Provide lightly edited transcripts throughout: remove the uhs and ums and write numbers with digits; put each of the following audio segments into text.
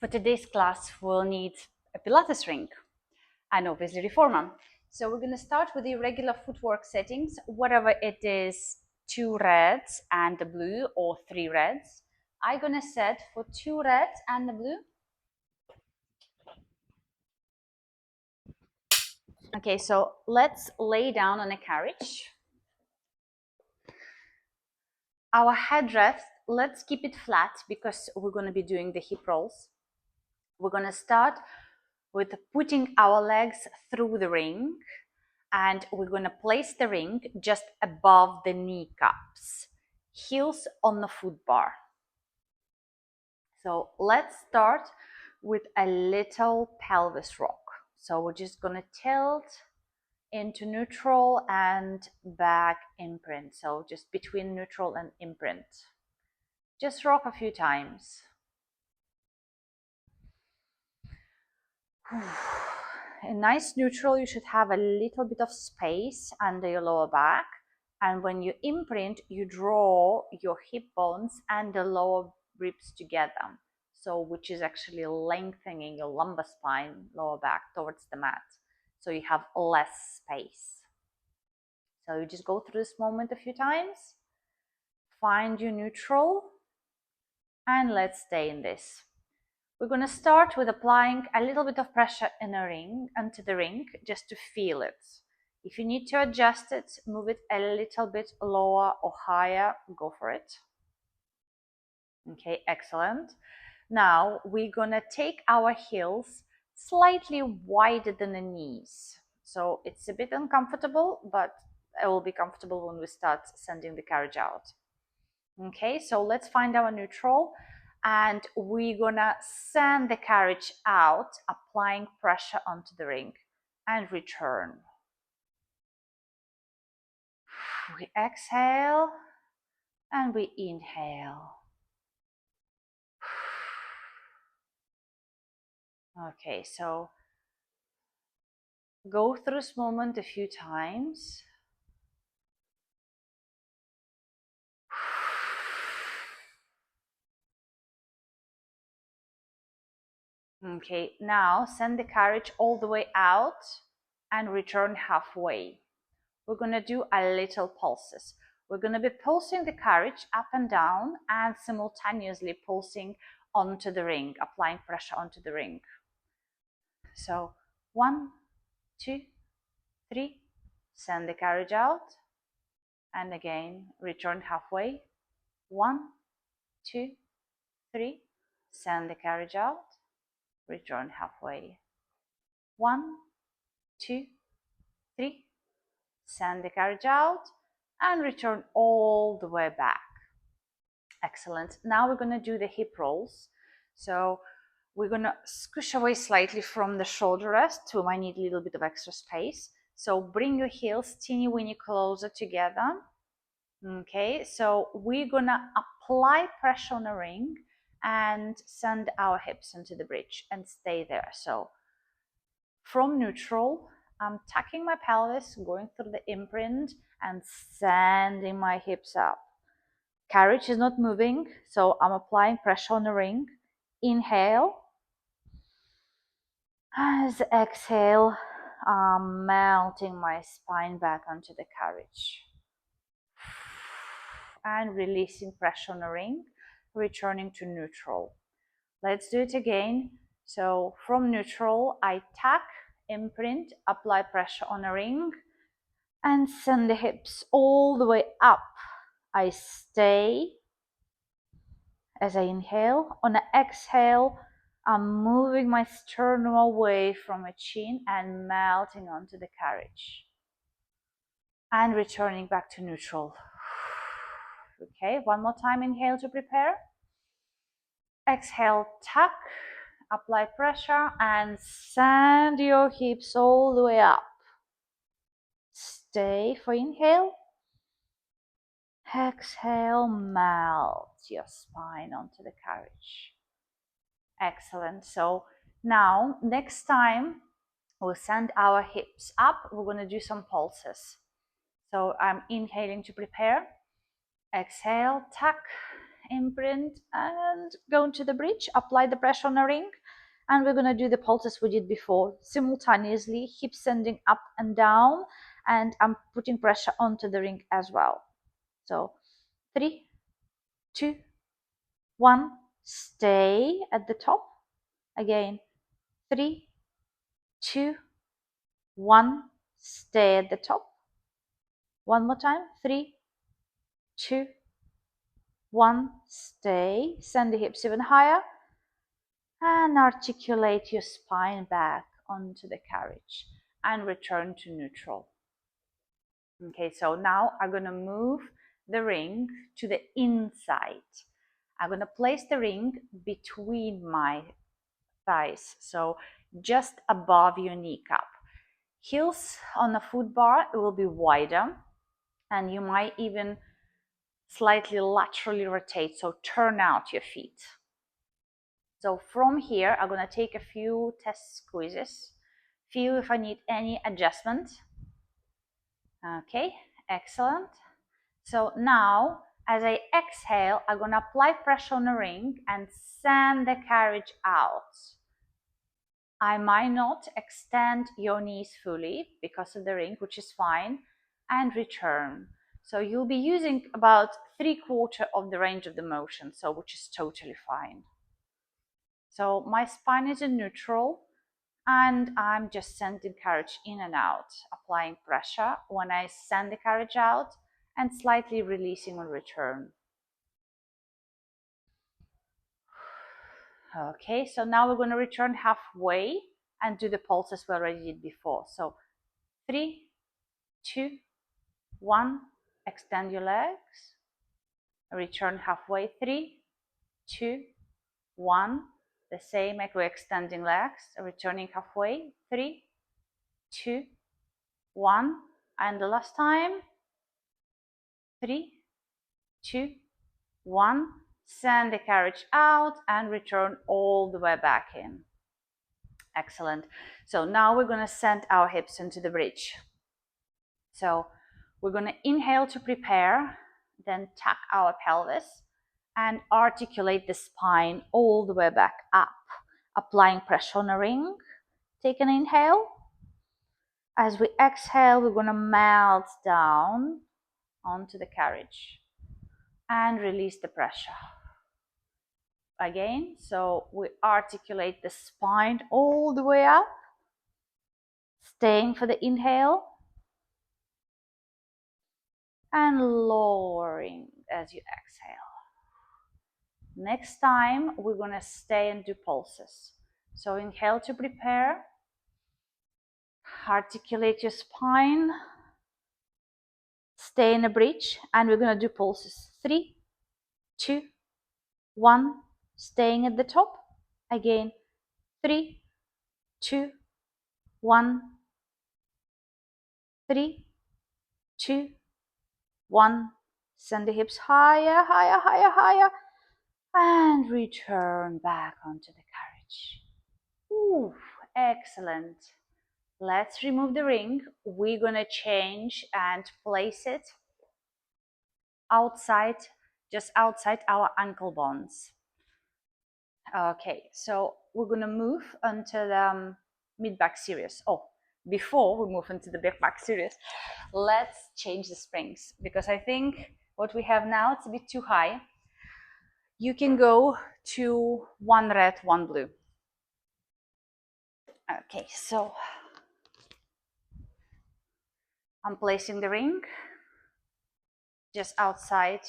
For today's class, we'll need a Pilates ring and obviously Reformer. So we're going to start with the regular footwork settings, whatever it is, 2 reds and the blue or 3 reds. I'm going to set for 2 reds and the blue. Okay, so let's lay down on a carriage. Our headrest, let's keep it flat because we're going to be doing the hip rolls. We're going to start with putting our legs through the ring, and we're going to place the ring just above the kneecaps, heels on the foot bar. So let's start with a little pelvis rock. So we're just going to tilt into neutral and back imprint. So just between neutral and imprint. Just rock a few times. A nice neutral, you should have a little bit of space under your lower back. And when you imprint, you draw your hip bones and the lower ribs together. So which is actually lengthening your lumbar spine, lower back towards the mat. So you have less space. So you just go through this moment a few times. Find your neutral. And let's stay in this. We're going to start with applying a little bit of pressure in the ring, onto the ring, just to feel it. If you need to adjust it, move it a little bit lower or higher, go for it. Okay, excellent. Now we're going to take our heels slightly wider than the knees. So it's a bit uncomfortable, but it will be comfortable when we start sending the carriage out. Okay, so let's find our neutral. And we're gonna send the carriage out, applying pressure onto the ring and return. We exhale and we inhale. Okay, so go through this moment a few times. Okay, now send the carriage all the way out and return halfway. We're going to do a little pulses. We're going to be pulsing the carriage up and down and simultaneously pulsing onto the ring, applying pressure onto the ring. So 1, 2, 3, send the carriage out, and again return halfway. 1, 2, 3, send the carriage out, return halfway. 1, 2, 3, send the carriage out and return all the way back. Excellent. Now we're going to do the hip rolls. So we're going to squish away slightly from the shoulder rest. We might need a little bit of extra space. So bring your heels teeny weeny closer together. Okay, so we're going to apply pressure on the ring and send our hips into the bridge and stay there. So from neutral, I'm tucking my pelvis, going through the imprint and sending my hips up. Carriage is not moving, so I'm applying pressure on the ring. Inhale. As exhale, I'm melting my spine back onto the carriage. And releasing pressure on the ring, returning to neutral. Let's do it again. So from neutral, I tuck, imprint, apply pressure on the ring, and send the hips all the way up. I stay as I inhale. On the exhale, I'm moving my sternum away from my chin and melting onto the carriage. And returning back to neutral. Okay, one more time, inhale to prepare. Exhale, tuck, apply pressure and send your hips all the way up. Stay for inhale. Exhale, melt your spine onto the carriage. Excellent. So now, next time we'll send our hips up, we're going to do some pulses. So I'm inhaling to prepare. Exhale, tuck, imprint, and go into the bridge, apply the pressure on the ring, and we're going to do the pulses we did before simultaneously, hips sending up and down, and I'm putting pressure onto the ring as well. So 3, 2, 1, stay at the top. Again, 3, 2, 1, stay at the top. One more time, 3, 2, 1, stay. Send the hips even higher and articulate your spine back onto the carriage and return to neutral. Okay, so now I'm going to move the ring to the inside. I'm going to place the ring between my thighs, so just above your kneecap. Heels on the foot bar, it will be wider, and you might even slightly laterally rotate, so turn out your feet. So from here, I'm going to take a few test squeezes, feel if I need any adjustment. Okay, excellent. So now, as I exhale, I'm going to apply pressure on the ring and send the carriage out. I might not extend your knees fully because of the ring, which is fine, and return. So you'll be using about 3/4 of the range of the motion, so which is totally fine. So my spine is in neutral, and I'm just sending carriage in and out, applying pressure when I send the carriage out and slightly releasing on return. Okay, so now we're going to return halfway and do the pulses we already did before. So 3, 2, 1, extend your legs, return halfway, 3, 2, 1, the same like we're extending legs, returning halfway, 3, 2, 1, and the last time, 3, 2, 1, send the carriage out and return all the way back in. Excellent. So now we're going to send our hips into the bridge. So we're going to inhale to prepare, then tuck our pelvis and articulate the spine all the way back up, applying pressure on the ring. Take an inhale. As we exhale, we're going to melt down onto the carriage and release the pressure. Again, so we articulate the spine all the way up, staying for the inhale, and lowering as you exhale. Next time, we're going to stay and do pulses. So inhale to prepare, articulate your spine, stay in a bridge, and we're going to do pulses. 3, 2, 1, staying at the top. Again, 3, 2, 1, 3, 2, 1. Send the hips higher, higher, higher, higher, and return back onto the carriage. Ooh, excellent. Let's remove the ring. We're gonna change and place it outside, just outside our ankle bones. Okay, so we're gonna move onto the mid-back series. Oh, before we move into the back series, let's change the springs, because I think what we have now, it's a bit too high. You can go to 1 red, 1 blue. Okay, so I'm placing the ring just outside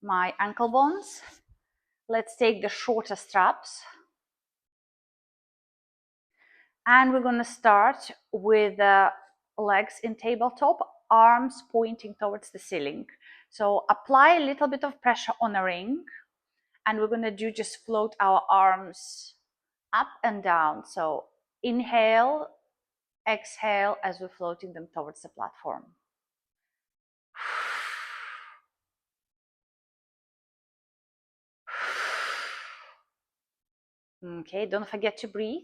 my ankle bones. Let's take the shorter straps. And we're going to start with legs in tabletop, arms pointing towards the ceiling. So apply a little bit of pressure on the ring, and we're going to do just float our arms up and down. So inhale, exhale as we're floating them towards the platform. Okay, don't forget to breathe.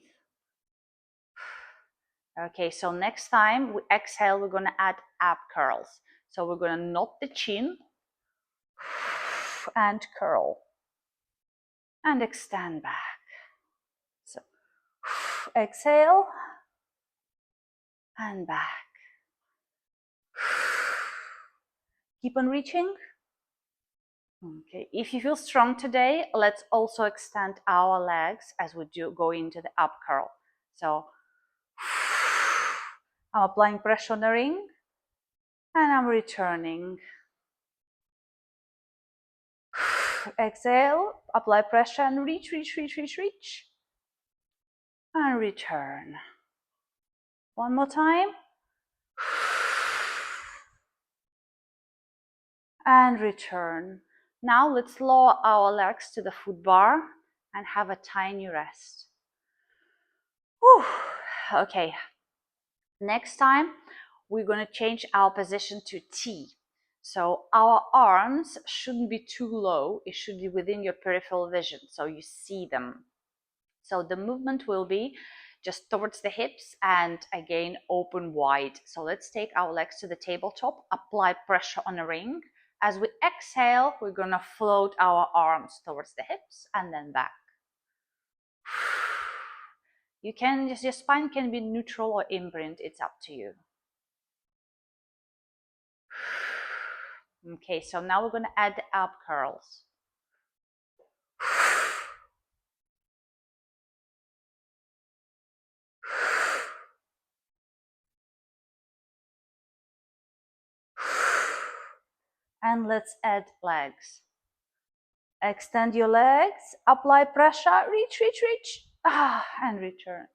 Okay, so next time we exhale, we're going to add ab curls. So we're going to knot the chin and curl and extend back. So exhale and back. Keep on reaching. Okay, if you feel strong today, let's also extend our legs as we do go into the up curl. So I'm applying pressure on the ring and I'm returning. Exhale, apply pressure and reach, reach, reach, reach, reach. And return. One more time. And return. Now let's lower our legs to the foot bar and have a tiny rest. Whew. Okay. Next time, we're going to change our position to T. So our arms shouldn't be too low. It should be within your peripheral vision, so you see them. So the movement will be just towards the hips and again open wide. So let's take our legs to the tabletop, apply pressure on the ring. As we exhale, we're going to float our arms towards the hips and then back. You can just, your spine can be neutral or imprint, it's up to you. Okay, so now we're going to add the ab curls. And let's add legs. Extend your legs, apply pressure, reach, reach, reach, and return.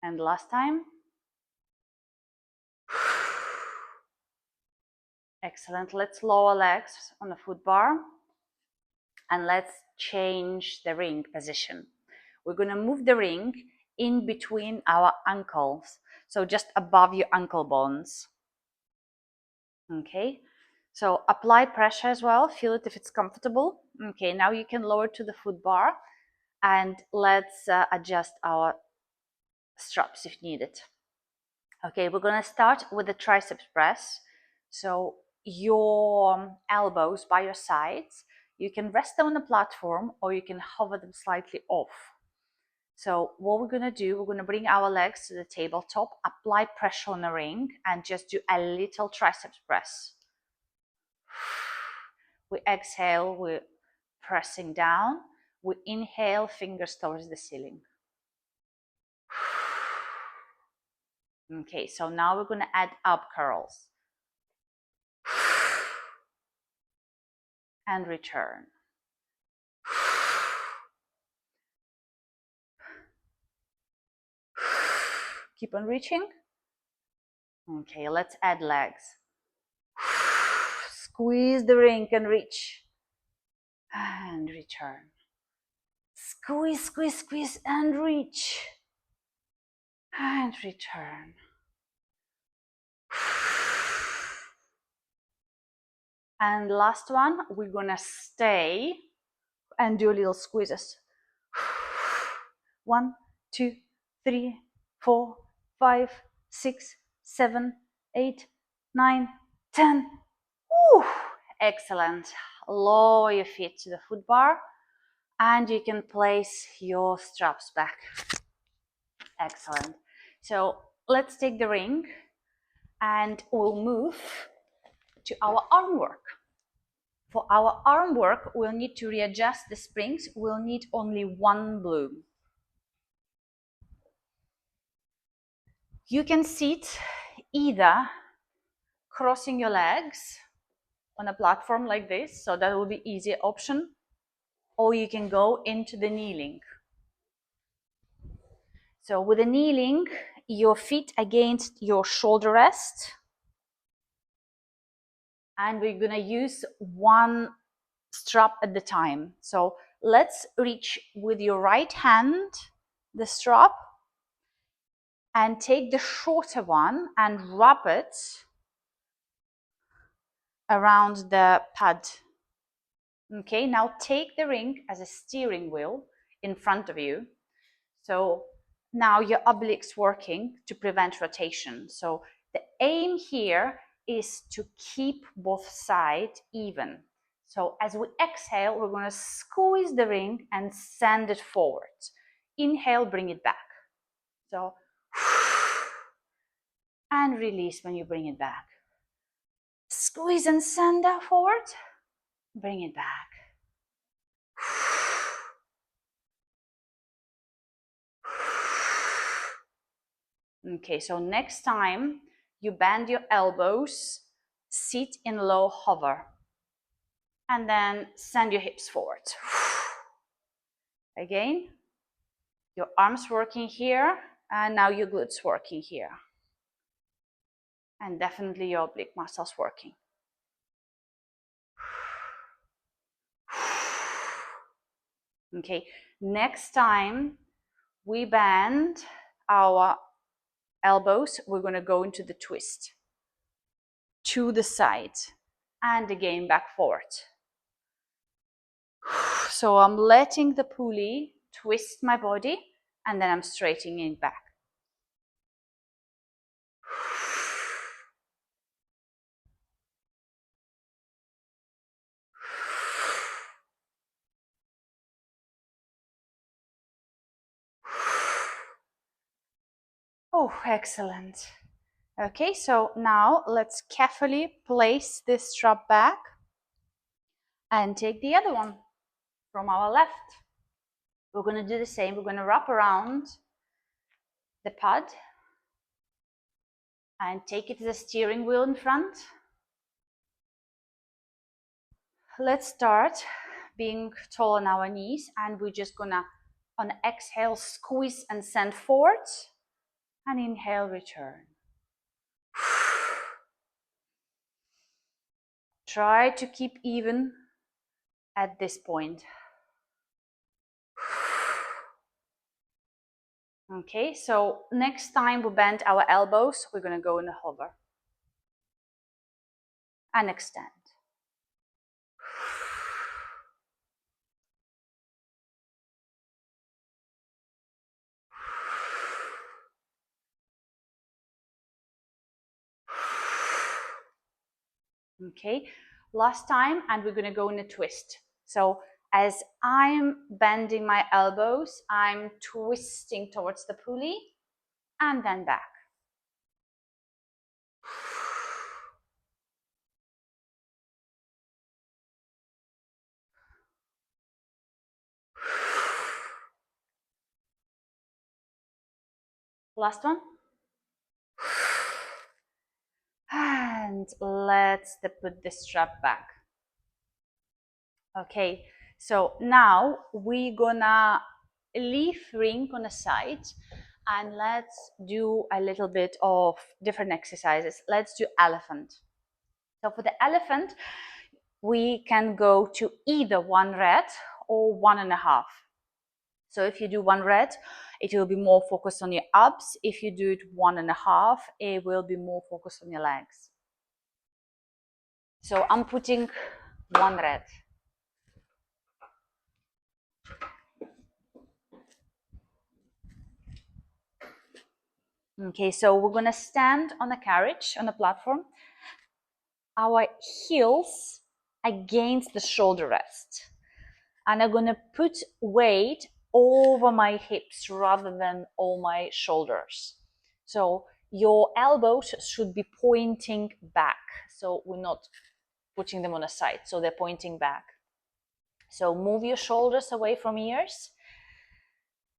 And last time. Excellent. Let's lower legs on the foot bar and let's change the ring position. We're going to move the ring in between our ankles, so just above your ankle bones. Okay, so apply pressure as well, feel it if it's comfortable. Okay, now you can lower to the foot bar and let's adjust our straps if needed. Okay, we're going to start with the triceps press. So your elbows by your sides, you can rest them on the platform or you can hover them slightly off. So what we're going to do, we're going to bring our legs to the tabletop, apply pressure on the ring and just do a little triceps press. We exhale, we're pressing down. We inhale, fingers towards the ceiling. Okay, so now we're going to add ab curls. And return. Keep on reaching. Okay, let's add legs. Squeeze the ring and reach. And return. Squeeze, squeeze, squeeze and reach. And return. And last one, we're gonna stay and do little squeezes. 1, 2, 3, 4, 5, 6, 7, 8, 9, 10. Woo! Excellent. Lower your feet to the foot bar and you can place your straps back. Excellent. So let's take the ring and we'll move to our arm work. For our arm work, we'll need to readjust the springs. We'll need only one bloom. You can sit either crossing your legs on a platform like this, so that will be easier option, or you can go into the kneeling. So with the kneeling, your feet against your shoulder rest, and we're gonna use one strap at the time. So let's reach with your right hand the strap and take the shorter one and wrap it around the pad. Okay, now take the ring as a steering wheel in front of you. So Now your obliques working to prevent rotation. So the aim here is to keep both sides even. So as we exhale, we're going to squeeze the ring and send it forward. Inhale, bring it back. So, and release when you bring it back. Squeeze and send that forward. Bring it back. Okay, so next time you bend your elbows, sit in low hover, and then send your hips forward. Again, your arms working here, and now your glutes working here. And definitely your oblique muscles working. Okay, next time we bend our elbows, we're going to go into the twist to the side and again back forward. So I'm letting the pulley twist my body and then I'm straightening it back. Oh, excellent. Okay, so now let's carefully place this strap back and take the other one from our left. We're going to do the same. We're going to wrap around the pad and take it to the steering wheel in front. Let's start being tall on our knees, and we're just gonna, on exhale, squeeze and send forward, and inhale, return. Try to keep even at this point. Okay, so next time we bend our elbows, we're gonna go in a hover and extend. Okay, last time, and we're going to go in a twist. So as I'm bending my elbows, I'm twisting towards the pulley and then back. Last one. And let's put the strap back. Okay, so now we're gonna leave ring on the side and let's do a little bit of different exercises. Let's do elephant. So for the elephant, we can go to either 1 rep or 1.5. So if you do 1 rep, it will be more focused on your abs. If you do it 1.5, it will be more focused on your legs. So I'm putting 1 rep. Okay, so we're gonna stand on a carriage, on a platform, our heels against the shoulder rest. And I'm gonna put weight over my hips rather than all my shoulders. So your elbows should be pointing back. So we're not putting them on the side, so they're pointing back. So move your shoulders away from ears.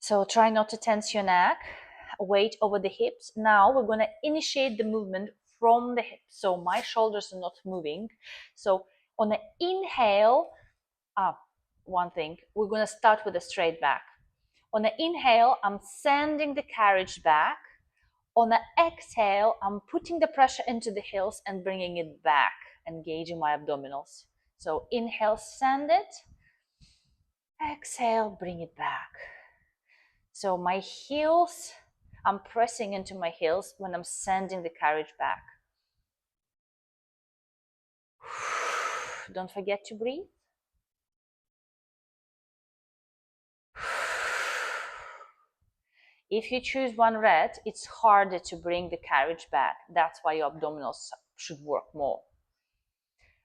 So try not to tense your neck. Weight over the hips. Now we're going to initiate the movement from the hips. So my shoulders are not moving. So on the inhale, one thing, we're going to start with a straight back. On the inhale, I'm sending the carriage back. On the exhale, I'm putting the pressure into the heels and bringing it back, engaging my abdominals. So inhale, send it. Exhale, bring it back. So my heels, I'm pressing into my heels when I'm sending the carriage back. Don't forget to breathe. If you choose one red, it's harder to bring the carriage back. That's why your abdominals should work more.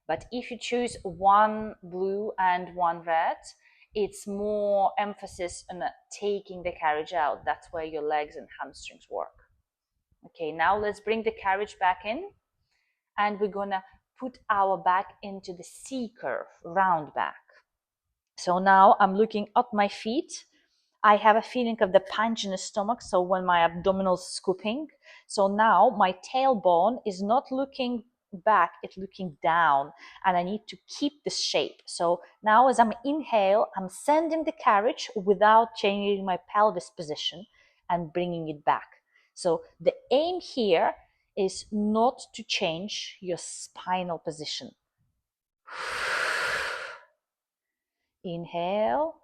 But if you choose one blue and one red, it's more emphasis on taking the carriage out. That's where your legs and hamstrings work. Okay, now let's bring the carriage back in, and we're gonna put our back into the C curve, round back. So now I'm looking at my feet. I have a feeling of the punch in the stomach, so when my abdominals scooping. So now my tailbone is not looking back, it's looking down, and I need to keep this shape. So now as I'm inhale, I'm sending the carriage without changing my pelvis position and bringing it back. So the aim here is not to change your spinal position. Inhale,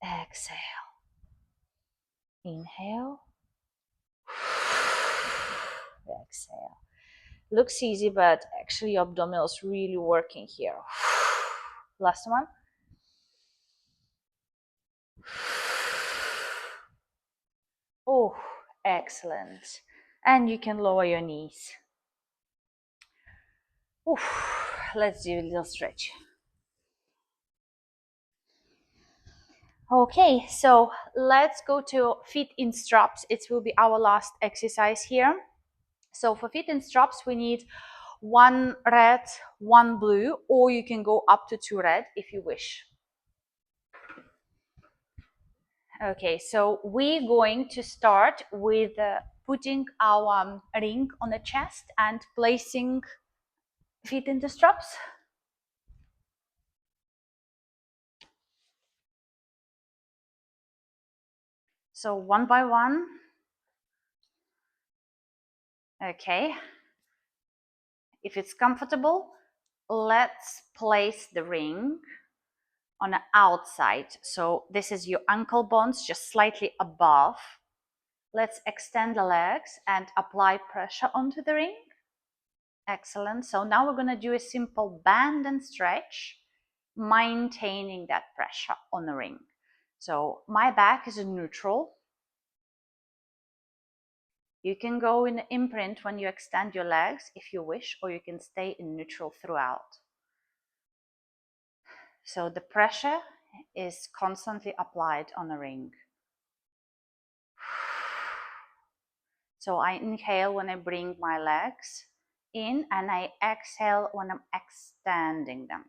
exhale. Inhale, exhale. Looks easy, but actually your abdominals really working here. Last one. Oh, excellent. And you can lower your knees. Oof. Let's do a little stretch. Okay, so let's go to feet in straps. It will be our last exercise here. So for feet in straps, we need one red, one blue, or you can go up to 2 red if you wish. Okay, so we're going to start with putting our ring on the chest and placing feet in the straps. So one by one. Okay. If it's comfortable, let's place the ring on the outside. So this is your ankle bones, just slightly above. Let's extend the legs and apply pressure onto the ring. Excellent. So now we're going to do a simple bend and stretch, maintaining that pressure on the ring. So my back is in neutral. You can go in imprint when you extend your legs if you wish, or you can stay in neutral throughout. So the pressure is constantly applied on the ring. So I inhale when I bring my legs in, and I exhale when I'm extending them.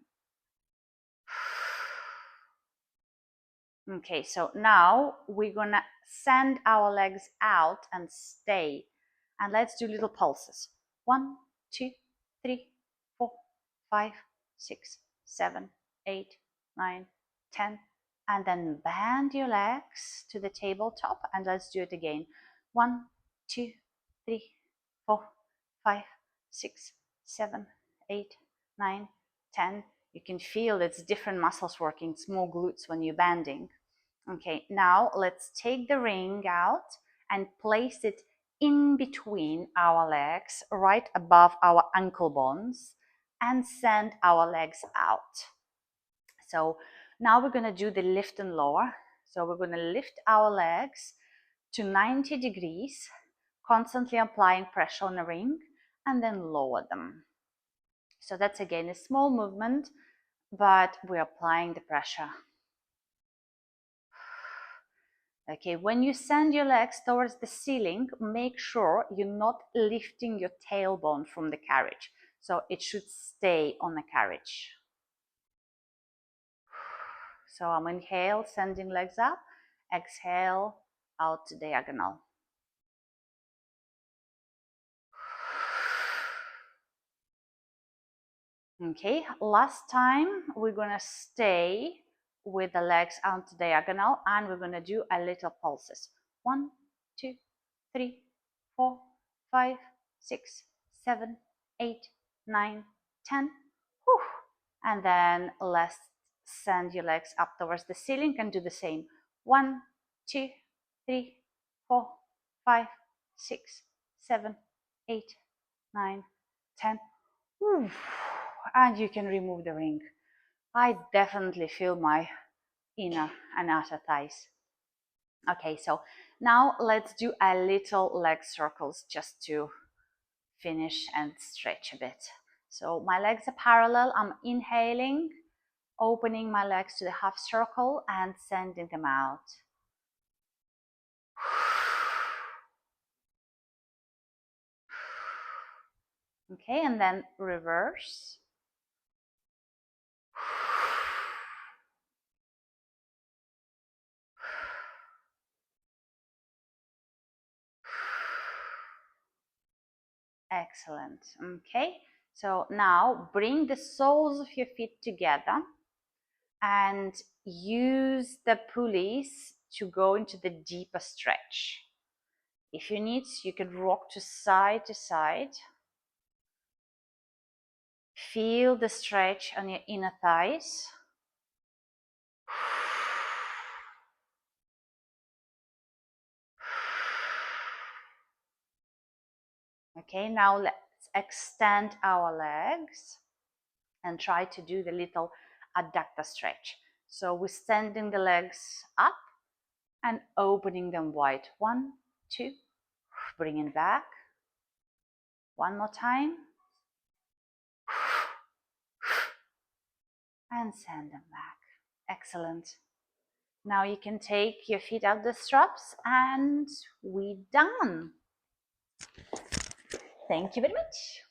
Okay, so now we're gonna send our legs out and stay. And let's do little pulses. 1, 2, 3, 4, 5, 6, 7, 8, 9, 10. And then bend your legs to the tabletop, and let's do it again. 1, 2, 3, 4, 5, 6, 7, 8, 9, 10. You can feel it's different muscles working, small glutes when you're bending. Okay, now let's take the ring out and place it in between our legs, right above our ankle bones, and send our legs out. So now we're going to do the lift and lower. So we're going to lift our legs to 90 degrees, constantly applying pressure on the ring, and then lower them. So that's again a small movement, but we're applying the pressure. Okay, when you send your legs towards the ceiling, make sure you're not lifting your tailbone from the carriage. So it should stay on the carriage. So I'm inhale, sending legs up, exhale, out to diagonal. Okay, last time we're gonna stay with the legs out to diagonal, and we're gonna do a little pulses. 1, 2, 3, 4, 5, 6, 7, 8, 9, 10. Whew. And then let's send your legs up towards the ceiling and do the same. 1, 2, 3, 4, 5, 6, 7, 8, 9, 10. Whew. And you can remove the ring. I definitely feel my inner and outer thighs. Okay, so now let's do a little leg circles just to finish and stretch a bit. So my legs are parallel. I'm inhaling, opening my legs to the half circle and sending them out. Okay, and then reverse. Excellent. Okay, so now bring the soles of your feet together and use the pulleys to go into the deeper stretch. If you need, you can rock to side. Feel the stretch on your inner thighs. Okay, now let's extend our legs and try to do the little adductor stretch. So we're standing the legs up and opening them wide. 1, 2, bringing back. One more time. And send them back. Excellent. Now you can take your feet out the straps and we're done. Thank you very much.